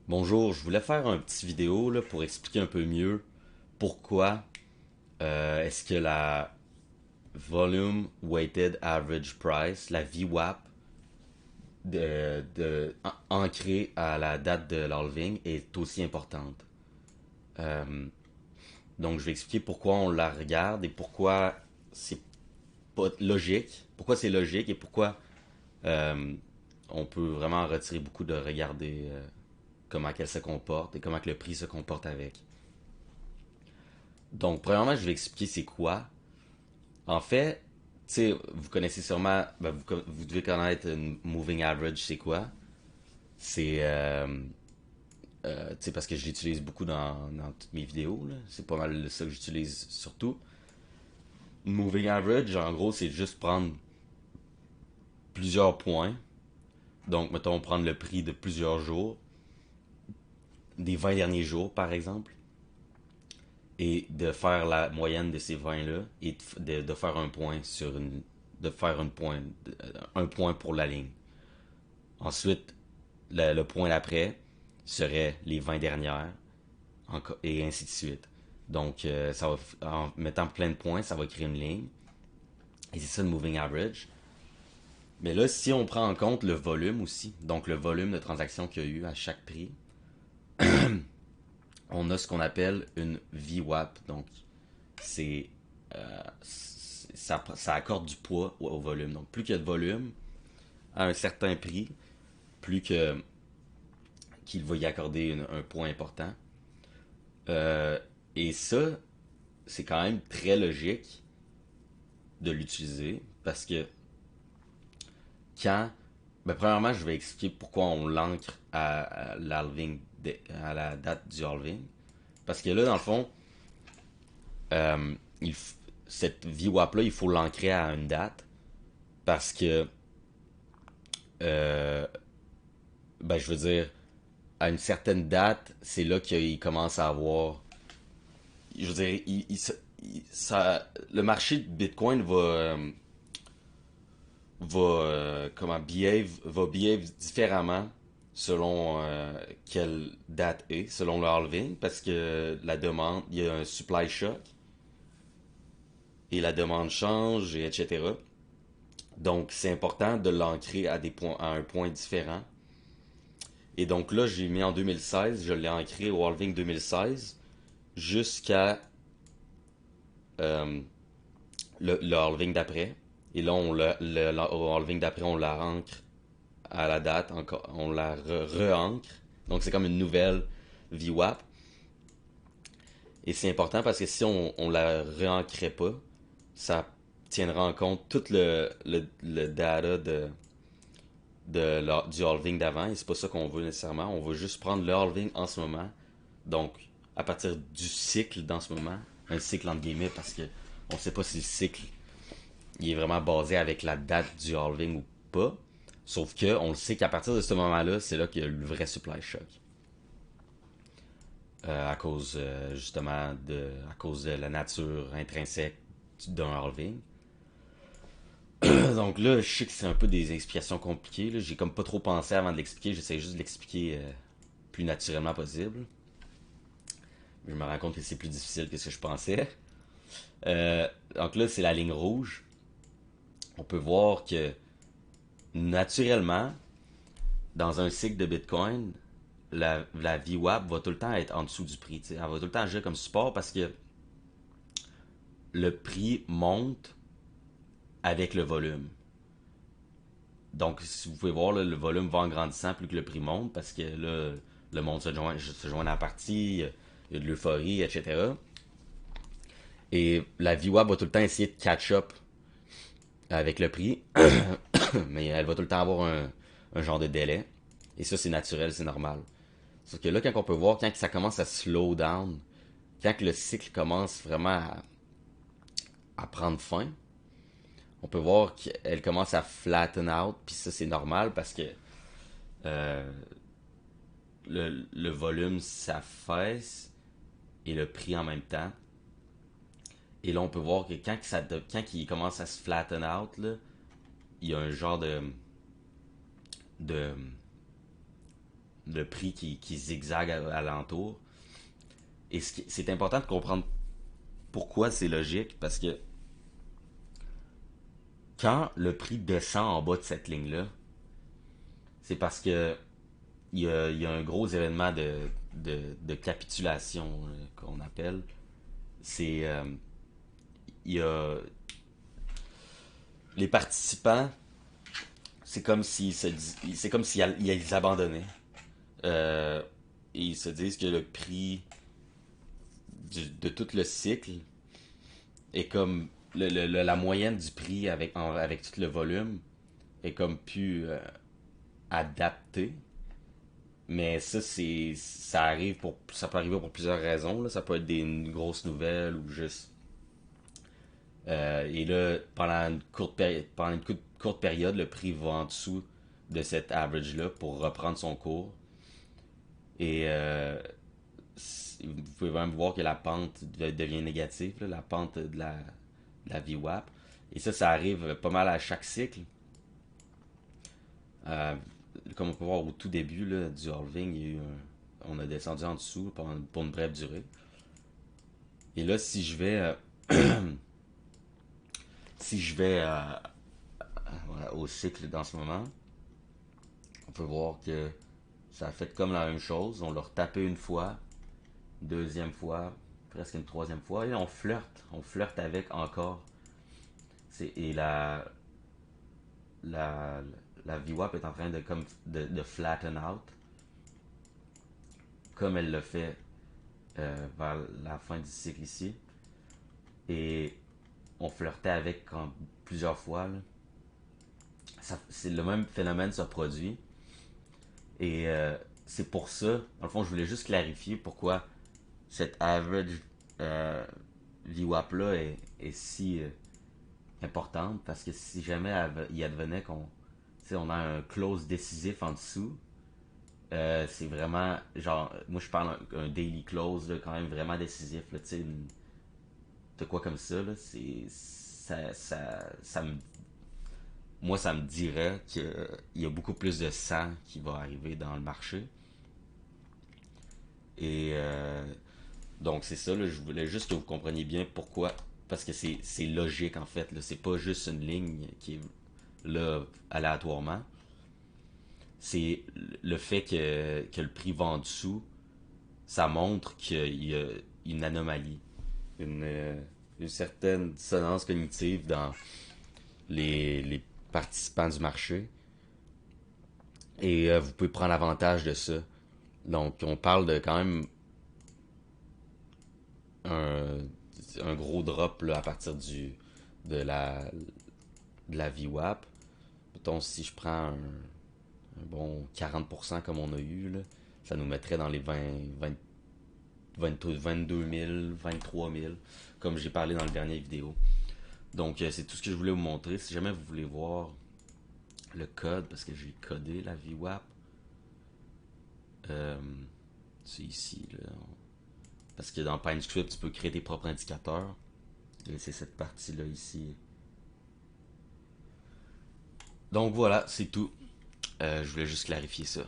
Bonjour, je voulais faire un petit vidéo là, pour expliquer un peu mieux pourquoi est-ce que la Volume Weighted Average Price, la VWAP, ancrée à la date de l'halving est aussi importante. Euh, donc je vais expliquer pourquoi on la regarde et pourquoi c'est pas logique, pourquoi c'est logique et pourquoi euh, on peut vraiment en retirer beaucoup de regarder comment qu'elle se comporte et comment que le prix se comporte avec. Donc, premièrement, je vais expliquer c'est quoi. En fait, tu sais, vous connaissez sûrement, ben, vous devez connaître une moving average, c'est quoi? C'est, tu sais, parce que je l'utilise beaucoup dans toutes mes vidéos, là. C'est pas mal ça que j'utilise surtout. Une moving average, en gros, c'est juste prendre plusieurs points. Donc, mettons, prendre le prix de plusieurs jours, des 20 derniers jours, par exemple, et de faire la moyenne de ces 20-là et de faire un point sur une, de faire un point pour la ligne. Ensuite, le point d'après serait les 20 dernières et ainsi de suite. Donc, ça va, en mettant plein de points, ça va créer une ligne. Et c'est ça le moving average. Mais là, si on prend en compte le volume aussi, donc le volume de transactions qu'il y a eu à chaque prix, on a ce qu'on appelle une VWAP. Donc, c'est ça accorde du poids au volume. Donc, plus qu'il y a de volume à un certain prix, plus que qu'il va y accorder un point important. Euh, et ça, c'est quand même très logique de l'utiliser parce que quand. Ben, premièrement, je vais expliquer pourquoi on l'ancre à l'halving, à la date du halving. Parce que là, dans le fond, euh, il, cette VWAP-là, il faut l'ancrer à une date parce que, euh, ben, je veux dire, à une certaine date, c'est là qu'il commence à avoir. Je veux dire, le marché de Bitcoin va behave différemment selon quelle date est, selon le halving, parce que la demande, il y a un supply shock et la demande change, et etc. Donc c'est important de l'ancrer à des points, à un point différent. Et donc là, j'ai mis en 2016, je l'ai ancré au halving 2016 jusqu'à euh, le halving d'après. Et là, au halving d'après, on la ancre à la date, encore, on la re-ancre. Donc c'est comme une nouvelle VWAP. Et c'est important parce que si on la re-ancrait pas, ça tiendra en compte tout le data du halving d'avant. Et c'est pas ça qu'on veut nécessairement. On veut juste prendre le halving en ce moment. Donc, à partir du cycle dans ce moment, un cycle entre guillemets, parce que on sait pas si le cycle il est vraiment basé avec la date du halving ou pas. Sauf que on le sait qu'à partir de ce moment-là, c'est là qu'il y a le vrai supply shock. À cause justement à cause de la nature intrinsèque d'un halving. Donc là, je sais que c'est un peu des explications compliquées. Là. J'ai comme pas trop pensé avant de l'expliquer. J'essaie juste de l'expliquer plus naturellement possible. Je me rends compte que c'est plus difficile que ce que je pensais. Donc là, c'est la ligne rouge. On peut voir que naturellement, dans un cycle de Bitcoin, la VWAP va tout le temps être en dessous du prix. T'sais. Elle va tout le temps agir comme support parce que le prix monte avec le volume. Donc, si vous pouvez voir, là, le volume va en grandissant plus que le prix monte parce que là, le monde se joint à la partie, il y a de l'euphorie, etc. Et la VWAP va tout le temps essayer de catch up avec le prix, mais elle va tout le temps avoir un genre de délai. Et ça, c'est naturel, c'est normal. Sauf que là, quand on peut voir, quand ça commence à slow down, quand le cycle commence vraiment à prendre fin, on peut voir qu'elle commence à flatten out, puis ça c'est normal parce que euh, le volume s'affaisse et le prix en même temps. Et là on peut voir que quand il commence à se flatten out, là, il y a un genre de le prix qui zigzague alentour. Et c'est important de comprendre pourquoi c'est logique, parce que quand le prix descend en bas de cette ligne-là, c'est parce que il y a un gros événement de capitulation qu'on appelle. C'est il y a les participants, c'est comme s'ils ils abandonnaient. Et ils se disent que le prix de tout le cycle est comme la moyenne du prix avec tout le volume est comme plus adapté. Mais ça peut arriver pour plusieurs raisons, là. Ça peut être une grosse nouvelle ou juste. Et là, pendant une courte période, le prix va en dessous de cet average-là pour reprendre son cours. Et vous pouvez même voir que la pente devient négative, là, la pente de la VWAP. Et ça arrive pas mal à chaque cycle. Euh, Comme on peut voir au tout début là, du halving, on a descendu en dessous pour une brève durée. Et là, si je vais voilà, au cycle dans ce moment, on peut voir que ça a fait comme la même chose. On l'a retapé une fois, deuxième fois, presque une troisième fois, et on flirte avec encore. Et la, la VWAP est en train de flatten out, comme elle le fait vers la fin du cycle ici. Et on flirtait avec plusieurs fois. Là. C'est le même phénomène se produit. Et c'est pour ça, dans le fond, je voulais juste clarifier pourquoi cette average VWAP là est si importante. Parce que si jamais il advenait on a un close décisif en dessous, c'est vraiment, genre, moi je parle un daily close, là, quand même vraiment décisif, là, de quoi comme ça, là, moi ça me dirait qu'il y a beaucoup plus de sang qui va arriver dans le marché. Et donc c'est ça, là, je voulais juste que vous compreniez bien pourquoi, parce que c'est logique en fait, là, c'est pas juste une ligne qui est là aléatoirement, c'est le fait que le prix va en dessous, ça montre qu'il y a une anomalie, une, euh, une certaine dissonance cognitive dans les participants du marché. Et vous pouvez prendre avantage de ça. Donc, on parle de quand même un, un gros drop là, à partir de de la VWAP. Mettons, si je prends un bon 40% comme on a eu, là, ça nous mettrait dans les 22 000, 23 000, comme j'ai parlé dans la dernière vidéo. Donc, c'est tout ce que je voulais vous montrer. Si jamais vous voulez voir le code, parce que j'ai codé la VWAP, euh, c'est ici. Là. Parce que dans PineScript, tu peux créer tes propres indicateurs. Et c'est cette partie-là ici. Donc voilà, c'est tout. Je voulais juste clarifier ça.